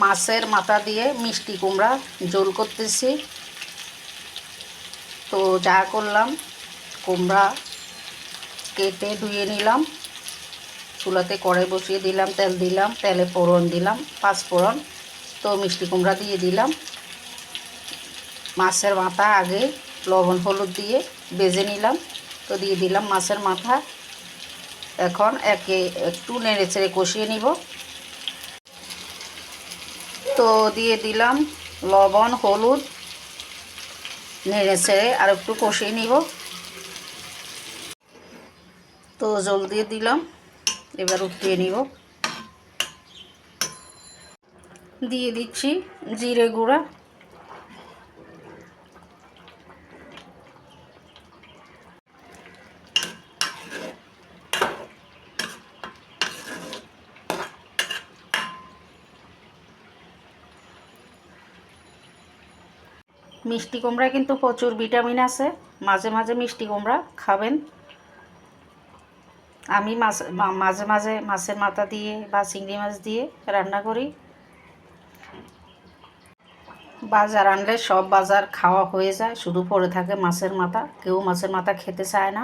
মাছের মাথা দিয়ে মিষ্টি কুমড়া ঝোল করতেছি। তো যা করলাম, কুমড়া কেটে ধুয়ে নিলাম, চুলাতে কড়াই বসিয়ে দিলাম, তেল দিলাম, তেলে ফোড়ন দিলাম, 5 ফোড়ন। তো মিষ্টি কুমড়া দিয়ে দিলাম। মাছের মাথা আগে লবণ হলুদ দিয়ে ভেজে নিলাম। তো দিয়ে দিলাম মাছের মাথা। এখন একটু নেড়ে চেড়ে কষিয়ে নিব। তো দিয়ে দিলাম লবণ হলুদ, নেড়ে চেড়ে আর একটু কষিয়ে নিব। তো জল দিয়ে দিলাম, এবার উঠিয়ে নিব। দিয়ে দিচ্ছি জিরে গুঁড়া, মিষ্টি কুমড়ায় কিন্তু প্রচুর ভিটামিন আছে, মাঝে মাঝে মিষ্টি কুমড়া খাবেন। আমি মাঝে মাঝে মাছের মাথা দিয়ে বা চিংড়ি মাছ দিয়ে রান্না করি। বাজার আনলে সব বাজার খাওয়া হয়ে যায়, শুধু পড়ে থাকে মাছের মাথা। কেউ মাছের মাথা খেতে চায় না।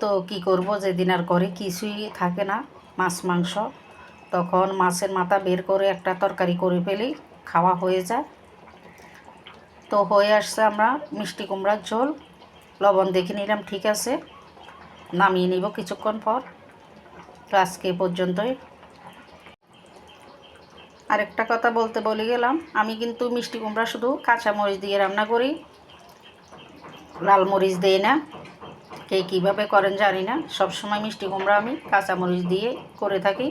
তো কি করব, যেদিন আর করে কিছুই থাকে না মাছ মাংস, তখন মাছের মাথা বের করে একটা তরকারি করে ফেলি, খাওয়া হয়ে যায়। তো হয়ে আসছে আমরা মিষ্টি কুমড়ার ঝোল। লবণ দেখে নিলাম ঠিক আছে, নামিয়ে নিব কিছুক্ষণ পর। তো আজকে পর্যন্তই। আরেকটা কথা বলতে বলে গেলাম, আমি কিন্তু মিষ্টি কুমড়া শুধু কাঁচা মরিচ দিয়ে রান্না করি, লাল মরিচ দিই না। কে কীভাবে করেন জানি না, সবসময় মিষ্টি কুমড়া আমি কাঁচা মরিচ দিয়ে করে থাকি।